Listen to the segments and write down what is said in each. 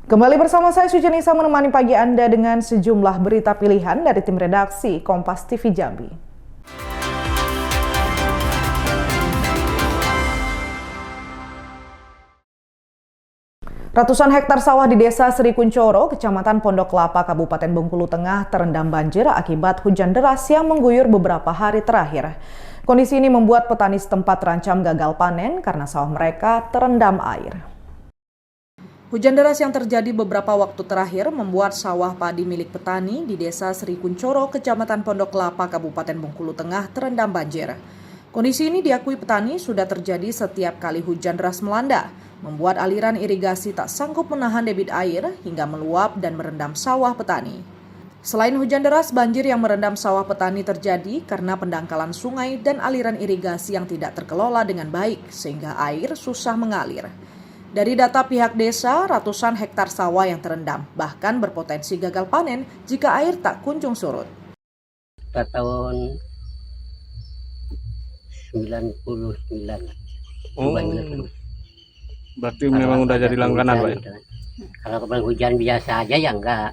Kembali bersama saya Suci Nisa menemani pagi Anda dengan sejumlah berita pilihan dari tim redaksi Kompas TV Jambi. Ratusan hektar sawah di Desa Sri Kuncoro, Kecamatan Pondok Kelapa, Kabupaten Bengkulu Tengah terendam banjir akibat hujan deras yang mengguyur beberapa hari terakhir. Kondisi ini membuat petani setempat terancam gagal panen karena sawah mereka terendam air. Hujan deras yang terjadi beberapa waktu terakhir membuat sawah padi milik petani di Desa Sri Kuncoro, Kecamatan Pondok Kelapa, Kabupaten Bengkulu Tengah terendam banjir. Kondisi ini diakui petani sudah terjadi setiap kali hujan deras melanda, membuat aliran irigasi tak sanggup menahan debit air hingga meluap dan merendam sawah petani. Selain hujan deras, banjir yang merendam sawah petani terjadi karena pendangkalan sungai dan aliran irigasi yang tidak terkelola dengan baik sehingga air susah mengalir. Dari data pihak desa, ratusan hektar sawah yang terendam, bahkan berpotensi gagal panen jika air tak kunjung surut. Tahun 99 banjir terus. Berarti memang udah jadi langganan, Pak ya? Kalau hujan biasa aja ya enggak.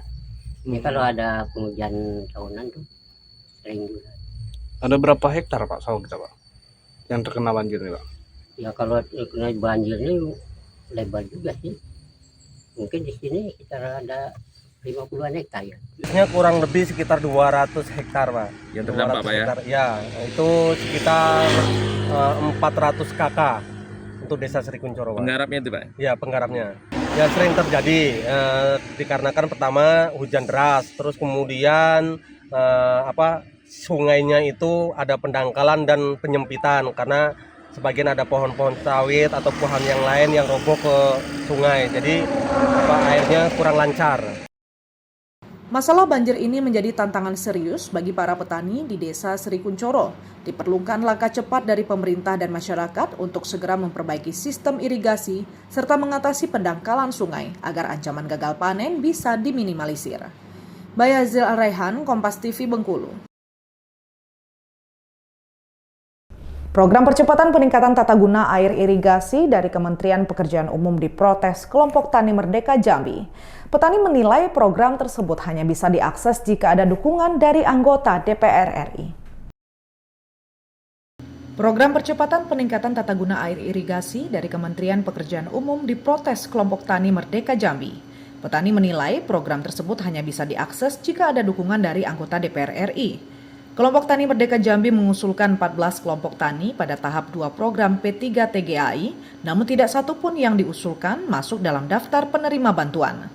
Ini kalau ada penghujan tahunan tuh sering juga. Ada berapa hektar Pak sawah kita Pak yang terkena banjir nih Pak? Ya kalau kena banjirnya lebar juga sih. Mungkin di sini sekitar ada 50-an hektar ya. Biasanya kurang lebih sekitar 200 hektar Pak. Yang terdampak Pak ya? Ya, itu sekitar 400 KK untuk Desa Sri Kuncoro Pak. Penggarapnya itu Pak? Ya, penggarapnya. Ya sering terjadi dikarenakan pertama hujan deras, terus kemudian sungainya itu ada pendangkalan dan penyempitan karena sebagian ada pohon-pohon sawit atau pohon yang lain yang roboh ke sungai, jadi airnya kurang lancar. Masalah banjir ini menjadi tantangan serius bagi para petani di Desa Sri Kuncoro. Diperlukan langkah cepat dari pemerintah dan masyarakat untuk segera memperbaiki sistem irigasi serta mengatasi pendangkalan sungai agar ancaman gagal panen bisa diminimalisir. Bayazil Al-Raihan, Kompas TV Bengkulu. Program percepatan peningkatan tata guna air irigasi dari Kementerian Pekerjaan Umum diprotes kelompok Tani Merdeka Jambi. Petani menilai program tersebut hanya bisa diakses jika ada dukungan dari anggota DPR RI. Program percepatan peningkatan tata guna air irigasi dari Kementerian Pekerjaan Umum diprotes kelompok Tani Merdeka Jambi. Petani menilai program tersebut hanya bisa diakses jika ada dukungan dari anggota DPR RI. Kelompok Tani Merdeka Jambi mengusulkan 14 kelompok tani pada tahap 2 program P3 TGAI, namun tidak satu pun yang diusulkan masuk dalam daftar penerima bantuan.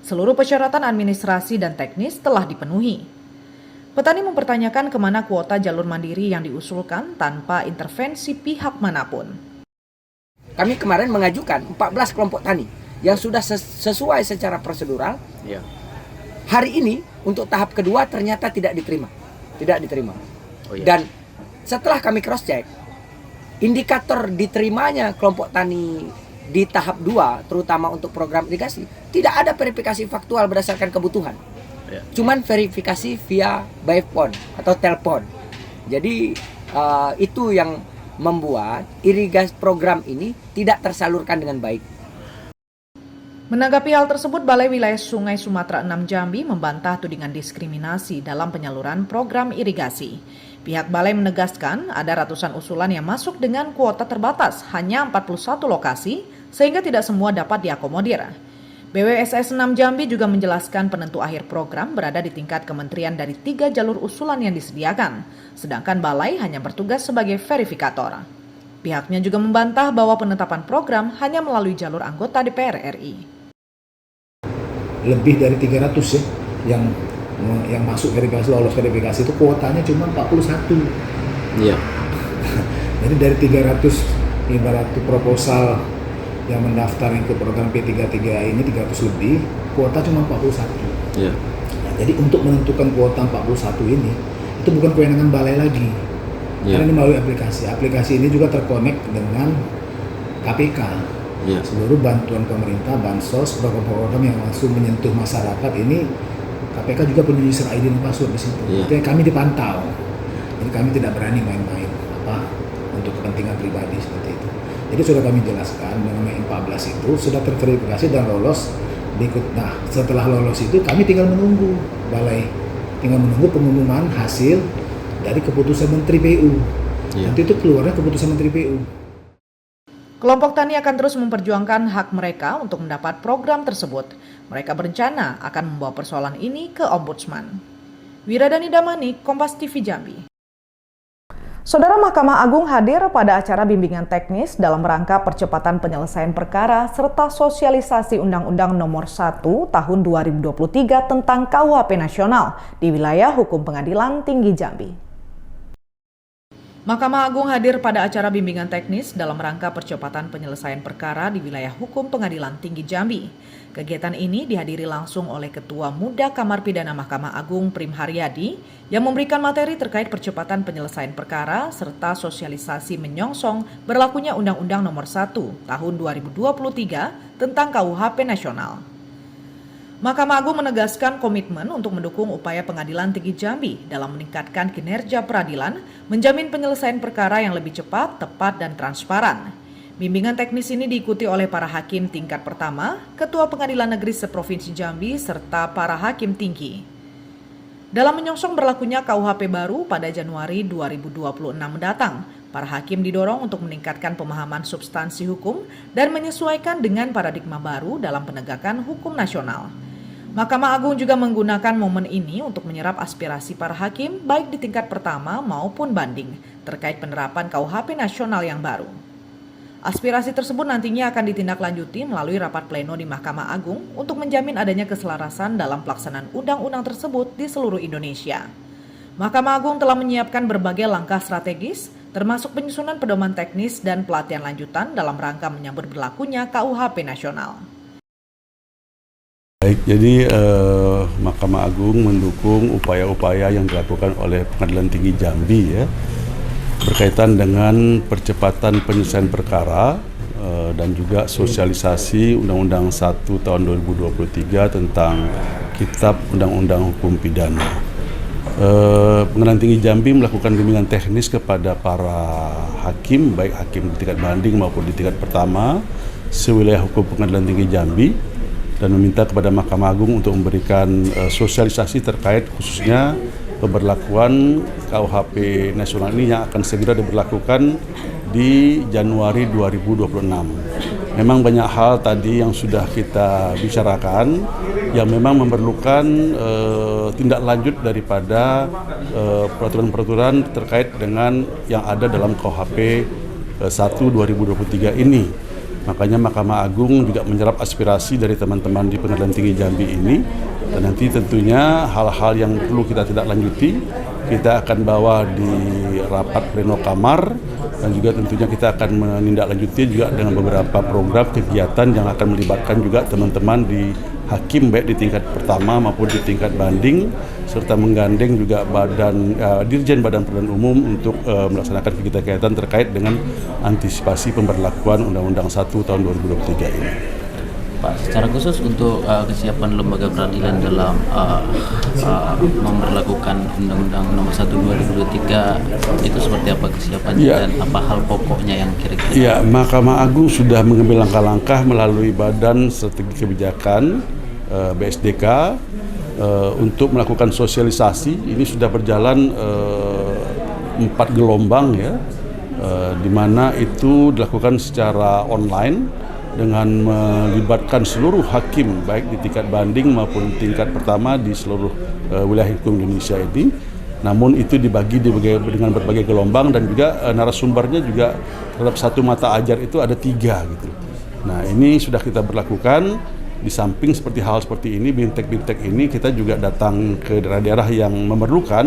Seluruh persyaratan administrasi dan teknis telah dipenuhi. Petani mempertanyakan kemana kuota jalur mandiri yang diusulkan tanpa intervensi pihak manapun. Kami kemarin mengajukan 14 kelompok tani yang sudah sesuai secara prosedural. Iya. Hari ini untuk tahap kedua ternyata tidak diterima. Oh, iya. Dan setelah kami cross check, indikator diterimanya kelompok tani di tahap 2 terutama untuk program irigasi tidak ada verifikasi faktual berdasarkan kebutuhan. Ya. Cuman verifikasi via by phone atau telepon. Jadi itu yang membuat irigasi program ini tidak tersalurkan dengan baik. Menanggapi hal tersebut, Balai Wilayah Sungai Sumatera 6 Jambi membantah tudingan diskriminasi dalam penyaluran program irigasi. Pihak Balai menegaskan ada ratusan usulan yang masuk dengan kuota terbatas, hanya 41 lokasi, sehingga tidak semua dapat diakomodir. BWSS 6 Jambi juga menjelaskan penentu akhir program berada di tingkat kementerian dari 3 jalur usulan yang disediakan, sedangkan Balai hanya bertugas sebagai verifikator. Pihaknya juga membantah bahwa penetapan program hanya melalui jalur anggota DPR RI. Lebih dari 300 ya yang masuk verifikasi, lolos verifikasi itu kuotanya cuma 41. Iya. Jadi dari 300 ibarat proposal yang mendaftar ke program P33 ini 300 lebih, kuota cuma 41. Iya. Nah, jadi untuk menentukan kuota 41 ini itu bukan kewenangan balai lagi. Iya. Karena ini melalui aplikasi. Aplikasi ini juga terkonek dengan KPK. Ya. Seluruh bantuan pemerintah, bansos, program-program yang langsung menyentuh masyarakat ini KPK juga punya user ID dan password di situ. Ya. Artinya kami dipantau. Jadi kami tidak berani main-main untuk kepentingan pribadi seperti itu. Jadi sudah kami jelaskan mengenai 14 itu sudah terverifikasi dan lolos Nah, setelah lolos itu kami tinggal menunggu pengumuman hasil dari keputusan Menteri PU. Nanti itu keluarnya keputusan Menteri PU. Kelompok tani akan terus memperjuangkan hak mereka untuk mendapat program tersebut. Mereka berencana akan membawa persoalan ini ke Ombudsman. Wiradani Damanik, Kompas TV Jambi. Saudara, Mahkamah Agung hadir pada acara bimbingan teknis dalam rangka percepatan penyelesaian perkara serta sosialisasi Undang-Undang Nomor 1 Tahun 2023 tentang KUHP Nasional di wilayah hukum Pengadilan Tinggi Jambi. Mahkamah Agung hadir pada acara bimbingan teknis dalam rangka percepatan penyelesaian perkara di wilayah hukum Pengadilan Tinggi Jambi. Kegiatan ini dihadiri langsung oleh Ketua Muda Kamar Pidana Mahkamah Agung Prim Haryadi yang memberikan materi terkait percepatan penyelesaian perkara serta sosialisasi menyongsong berlakunya Undang-Undang Nomor 1 Tahun 2023 tentang KUHP Nasional. Mahkamah Agung menegaskan komitmen untuk mendukung upaya Pengadilan Tinggi Jambi dalam meningkatkan kinerja peradilan, menjamin penyelesaian perkara yang lebih cepat, tepat, dan transparan. Bimbingan teknis ini diikuti oleh para hakim tingkat pertama, Ketua Pengadilan Negeri Seprovinsi Jambi, serta para hakim tinggi. Dalam menyongsong berlakunya KUHP baru pada Januari 2026 mendatang, para hakim didorong untuk meningkatkan pemahaman substansi hukum dan menyesuaikan dengan paradigma baru dalam penegakan hukum nasional. Mahkamah Agung juga menggunakan momen ini untuk menyerap aspirasi para hakim baik di tingkat pertama maupun banding terkait penerapan KUHP nasional yang baru. Aspirasi tersebut nantinya akan ditindaklanjuti melalui rapat pleno di Mahkamah Agung untuk menjamin adanya keselarasan dalam pelaksanaan undang-undang tersebut di seluruh Indonesia. Mahkamah Agung telah menyiapkan berbagai langkah strategis, termasuk penyusunan pedoman teknis dan pelatihan lanjutan dalam rangka menyambut berlakunya KUHP nasional. Baik, jadi Mahkamah Agung mendukung upaya-upaya yang dilakukan oleh Pengadilan Tinggi Jambi ya, berkaitan dengan percepatan penyelesaian perkara dan juga sosialisasi Undang-Undang 1 tahun 2023 tentang Kitab Undang-Undang Hukum Pidana. Pengadilan Tinggi Jambi melakukan bimbingan teknis kepada para hakim, baik hakim di tingkat banding maupun di tingkat pertama sewilayah hukum Pengadilan Tinggi Jambi, dan meminta kepada Mahkamah Agung untuk memberikan sosialisasi terkait khususnya pemberlakuan KUHP nasional ini yang akan segera diberlakukan di Januari 2026. Memang banyak hal tadi yang sudah kita bicarakan yang memang memerlukan tindak lanjut daripada peraturan-peraturan terkait dengan yang ada dalam KUHP 1 2023 ini. Makanya Mahkamah Agung juga menyerap aspirasi dari teman-teman di Pengadilan Tinggi Jambi ini, dan nanti tentunya hal-hal yang perlu kita tidak lanjuti kita akan bawa di rapat pleno kamar, dan juga tentunya kita akan menindaklanjuti juga dengan beberapa program kegiatan yang akan melibatkan juga teman-teman di hakim baik di tingkat pertama maupun di tingkat banding, serta menggandeng juga Dirjen Badan Peradilan Umum untuk melaksanakan kegiatan-kegiatan terkait dengan antisipasi pemberlakuan Undang-Undang 1 tahun 2023 ini. Pak, secara khusus untuk kesiapan lembaga peradilan dalam memberlakukan Undang-Undang Nomor 1 2023 itu seperti apa kesiapannya dan apa hal pokoknya yang kira-kira? Ya, Mahkamah Agung sudah mengambil langkah-langkah melalui Badan Strategi Kebijakan BSDK untuk melakukan sosialisasi. Ini sudah berjalan 4 gelombang ya, di mana itu dilakukan secara online dengan melibatkan seluruh hakim baik di tingkat banding maupun tingkat pertama di seluruh wilayah hukum Indonesia ini. Namun itu dibagi dengan berbagai gelombang, dan juga narasumbernya juga terhadap satu mata ajar itu ada 3 gitu. Nah, ini sudah kita berlakukan. Di samping seperti hal seperti ini, bintek-bintek ini, kita juga datang ke daerah-daerah yang memerlukan,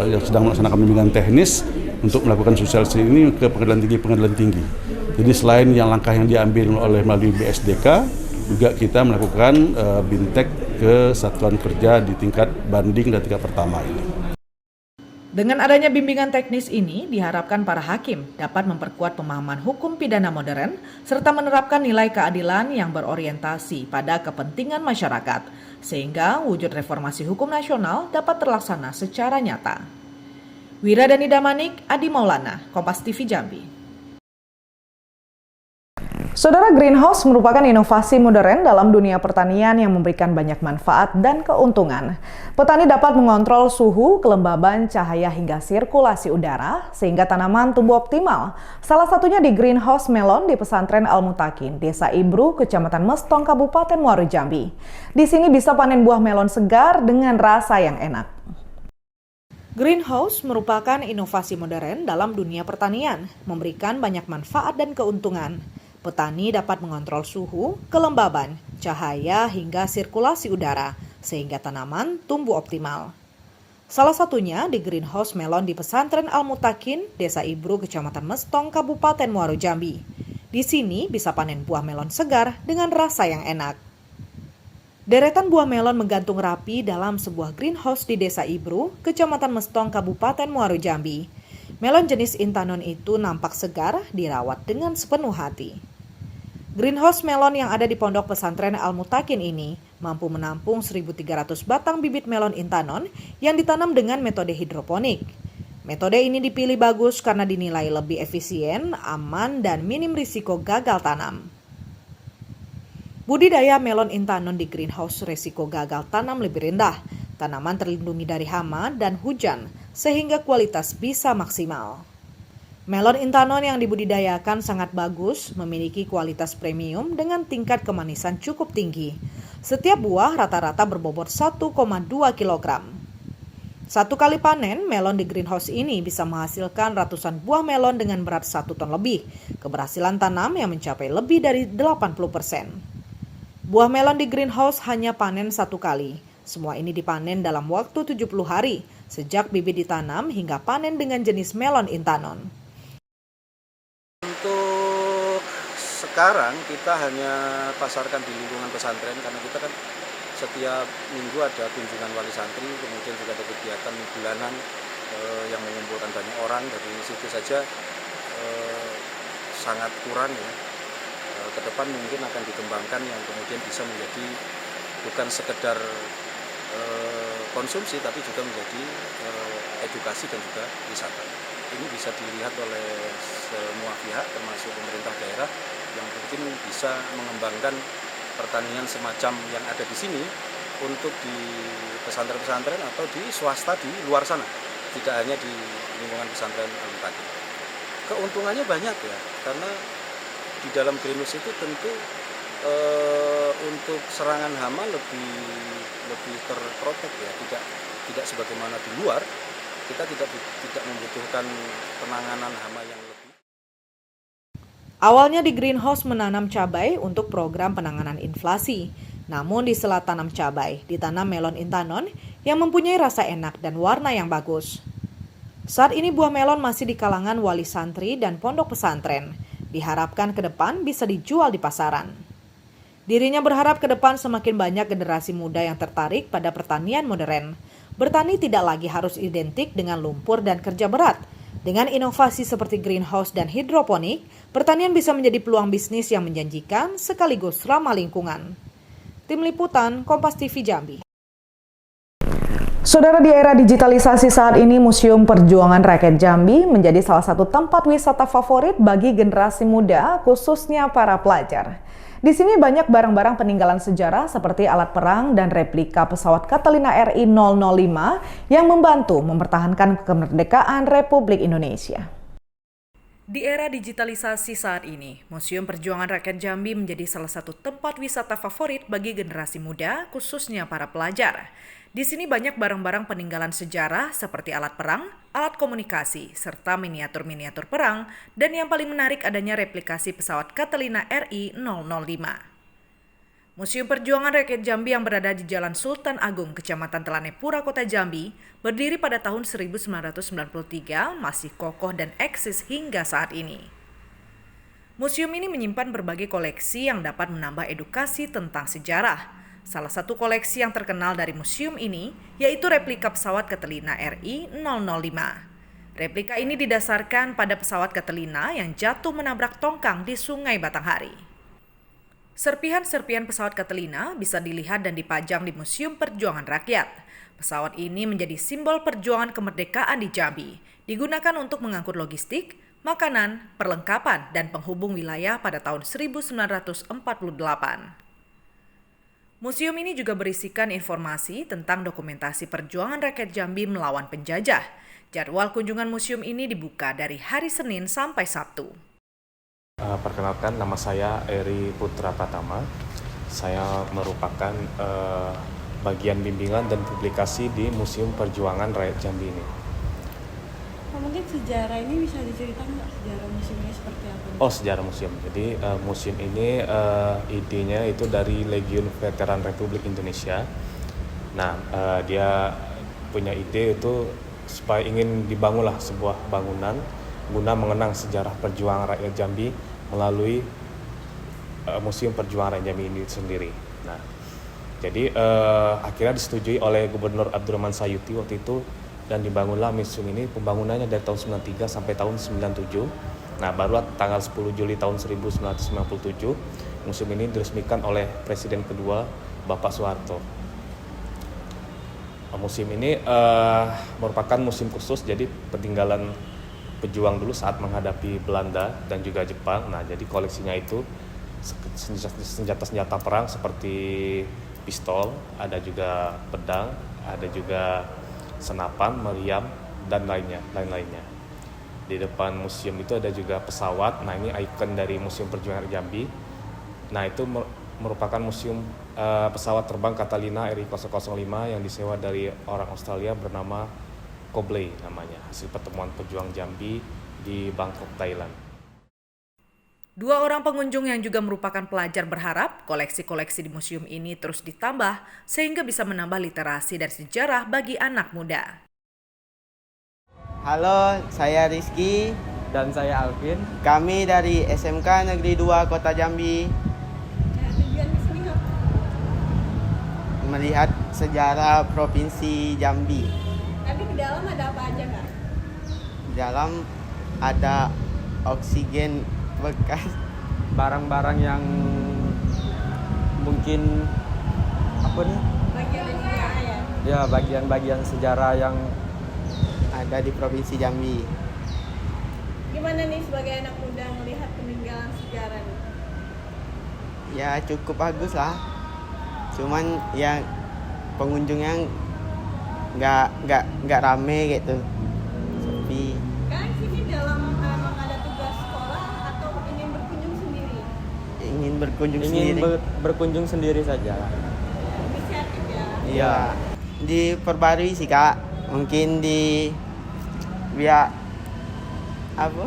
yang sedang melaksanakan bimbingan teknis untuk melakukan sosialisasi ini ke pengadilan tinggi. Jadi selain yang langkah yang diambil melalui BSDK, juga kita melakukan bintek ke satuan kerja di tingkat banding dan tingkat pertama ini. Dengan adanya bimbingan teknis ini, diharapkan para hakim dapat memperkuat pemahaman hukum pidana modern serta menerapkan nilai keadilan yang berorientasi pada kepentingan masyarakat, sehingga wujud reformasi hukum nasional dapat terlaksana secara nyata. Wiradani Damanik, Adi Maulana, Kompas TV Jambi. Saudara, greenhouse merupakan inovasi modern dalam dunia pertanian yang memberikan banyak manfaat dan keuntungan. Petani dapat mengontrol suhu, kelembaban, cahaya hingga sirkulasi udara sehingga tanaman tumbuh optimal. Salah satunya di greenhouse melon di Pesantren Al-Mutakin, Desa Ibru, Kecamatan Mestong, Kabupaten Muaro Jambi. Di sini bisa panen buah melon segar dengan rasa yang enak. Greenhouse merupakan inovasi modern dalam dunia pertanian, memberikan banyak manfaat dan keuntungan. Petani dapat mengontrol suhu, kelembaban, cahaya hingga sirkulasi udara sehingga tanaman tumbuh optimal. Salah satunya di greenhouse melon di Pesantren Al-Mutakin, Desa Ibru, Kecamatan Mestong, Kabupaten Muaro Jambi. Di sini bisa panen buah melon segar dengan rasa yang enak. Deretan buah melon menggantung rapi dalam sebuah greenhouse di Desa Ibru, Kecamatan Mestong, Kabupaten Muaro Jambi. Melon jenis Intanon itu nampak segar, dirawat dengan sepenuh hati. Greenhouse melon yang ada di Pondok Pesantren Al-Mutakin ini mampu menampung 1.300 batang bibit melon Intanon yang ditanam dengan metode hidroponik. Metode ini dipilih bagus karena dinilai lebih efisien, aman, dan minim risiko gagal tanam. Budidaya melon Intanon di greenhouse risiko gagal tanam lebih rendah. Tanaman terlindungi dari hama dan hujan sehingga kualitas bisa maksimal. Melon Intanon yang dibudidayakan sangat bagus, memiliki kualitas premium dengan tingkat kemanisan cukup tinggi. Setiap buah rata-rata berbobot 1,2 kg. Satu kali panen, melon di greenhouse ini bisa menghasilkan ratusan buah melon dengan berat 1 ton lebih. Keberhasilan tanam yang mencapai lebih dari 80%. Buah melon di greenhouse hanya panen 1 kali. Semua ini dipanen dalam waktu 70 hari, sejak bibit ditanam hingga panen dengan jenis melon Intanon. Untuk sekarang kita hanya pasarkan di lingkungan pesantren karena kita kan setiap minggu ada kunjungan wali santri, kemudian juga ada kegiatan bulanan yang mengumpulkan banyak orang. Dari situ saja sangat kurang ya. Ke depan mungkin akan dikembangkan yang kemudian bisa menjadi bukan sekedar konsumsi tapi juga menjadi edukasi dan juga wisata. Ini bisa dilihat oleh semua pihak termasuk pemerintah daerah yang mungkin bisa mengembangkan pertanian semacam yang ada di sini untuk di pesantren-pesantren atau di swasta di luar sana, tidak hanya di lingkungan pesantren Al-Mutakin. Keuntungannya banyak ya, karena di dalam greenhouse itu tentu untuk serangan hama lebih terprotek ya, tidak sebagaimana di luar. Kita tidak membutuhkan penanganan hama yang lebih. Awalnya di greenhouse menanam cabai untuk program penanganan inflasi. Namun di sela tanam cabai, ditanam melon Intanon yang mempunyai rasa enak dan warna yang bagus. Saat ini buah melon masih di kalangan wali santri dan pondok pesantren. Diharapkan ke depan bisa dijual di pasaran. Dirinya berharap ke depan semakin banyak generasi muda yang tertarik pada pertanian modern. Bertani tidak lagi harus identik dengan lumpur dan kerja berat. Dengan inovasi seperti greenhouse dan hidroponik, pertanian bisa menjadi peluang bisnis yang menjanjikan sekaligus ramah lingkungan. Tim Liputan, Kompas TV Jambi. Saudara, di era digitalisasi saat ini, Museum Perjuangan Rakyat Jambi menjadi salah satu tempat wisata favorit bagi generasi muda, khususnya para pelajar. Di sini banyak barang-barang peninggalan sejarah seperti alat perang dan replika pesawat Catalina RI-005 yang membantu mempertahankan kemerdekaan Republik Indonesia. Di era digitalisasi saat ini, Museum Perjuangan Rakyat Jambi menjadi salah satu tempat wisata favorit bagi generasi muda, khususnya para pelajar. Di sini banyak barang-barang peninggalan sejarah seperti alat perang, alat komunikasi, serta miniatur-miniatur perang, dan yang paling menarik adanya replikasi pesawat Catalina RI-005. Museum Perjuangan Rakyat Jambi yang berada di Jalan Sultan Agung, Kecamatan Telanepura, Kota Jambi, berdiri pada tahun 1993, masih kokoh dan eksis hingga saat ini. Museum ini menyimpan berbagai koleksi yang dapat menambah edukasi tentang sejarah. Salah satu koleksi yang terkenal dari museum ini yaitu replika pesawat Catalina RI-005. Replika ini didasarkan pada pesawat Catalina yang jatuh menabrak tongkang di Sungai Batanghari. Serpihan-serpihan pesawat Catalina bisa dilihat dan dipajang di Museum Perjuangan Rakyat. Pesawat ini menjadi simbol perjuangan kemerdekaan di Jambi, digunakan untuk mengangkut logistik, makanan, perlengkapan, dan penghubung wilayah pada tahun 1948. Museum ini juga berisikan informasi tentang dokumentasi perjuangan rakyat Jambi melawan penjajah. Jadwal kunjungan museum ini dibuka dari hari Senin sampai Sabtu. Perkenalkan, nama saya Eri Putra Pratama. Saya merupakan bagian bimbingan dan publikasi di Museum Perjuangan Rakyat Jambi ini. Mungkin sejarah ini bisa diceritakan nggak, sejarah museumnya seperti apa? Oh, sejarah museum. Jadi museum ini idenya itu dari Legiun Veteran Republik Indonesia. Nah, dia punya ide itu supaya ingin dibangunlah sebuah bangunan guna mengenang sejarah perjuangan rakyat Jambi melalui Museum Perjuangan Rakyat Jambi ini sendiri. Nah, jadi akhirnya disetujui oleh Gubernur Abdurrahman Sayuti waktu itu, dan dibangunlah museum ini. Pembangunannya dari tahun 93 sampai tahun 97. Nah, barulah tanggal 10 Juli tahun 1997 museum ini diresmikan oleh Presiden kedua Bapak Soeharto. Museum ini merupakan museum khusus, jadi peninggalan pejuang dulu saat menghadapi Belanda dan juga Jepang. Nah, jadi koleksinya itu senjata-senjata perang seperti pistol, ada juga pedang, ada juga senapan, meriam, dan lain-lainnya. Di depan museum itu ada juga pesawat. Nah, ini ikon dari Museum Perjuangan Jambi. Nah, itu merupakan museum pesawat terbang Catalina RI-005 yang disewa dari orang Australia bernama Cobley namanya, hasil pertemuan pejuang Jambi di Bangkok, Thailand. 2 orang pengunjung yang juga merupakan pelajar berharap koleksi-koleksi di museum ini terus ditambah sehingga bisa menambah literasi dan sejarah bagi anak muda. Halo, saya Rizky dan saya Alvin. Kami dari SMK Negeri 2 Kota Jambi. Tujuan di sini apa? Melihat sejarah Provinsi Jambi. Tapi di dalam ada apa aja nggak? Di dalam ada oksigen bekas, barang-barang yang mungkin apa nih? Bagian sejarah ya? Ya, bagian-bagian sejarah yang ada di Provinsi Jambi. Gimana nih sebagai anak muda melihat peninggalan sejarah nih? Ya cukup bagus lah. Cuman yang pengunjungnya nggak rame gitu. Sepi. Kan sini dalam memang ada tugas sekolah atau ingin berkunjung sendiri? Ingin berkunjung sendiri. Berkunjung sendiri saja. Inisiatif ya? Iya. Diperbarui sih Kak. Mungkin di biar apa?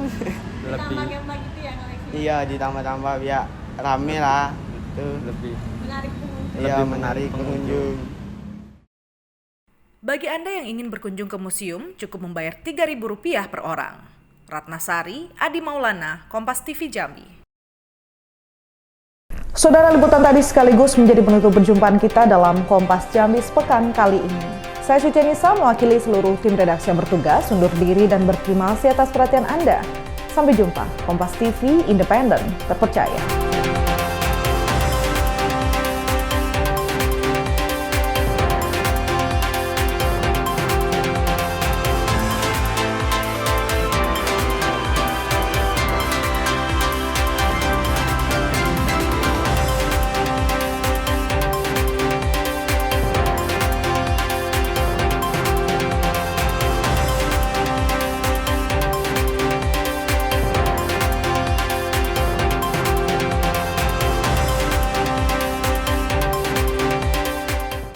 Lebih. Ditambah gitu ya koleksi? Iya, ditambah-tambah biar rame lah. Itu Lebih. Menarik pengunjung. Iya, menarik pengunjung. Bagi Anda yang ingin berkunjung ke museum, cukup membayar Rp3.000 per orang. Ratnasari, Adi Maulana, Kompas TV Jambi. Saudara, liputan tadi sekaligus menjadi penutup perjumpaan kita dalam Kompas Jambi sepekan kali ini. Saya Suci Nisa mewakili seluruh tim redaksi yang bertugas undur diri dan berterima kasih atas perhatian Anda. Sampai jumpa, Kompas TV independen, terpercaya.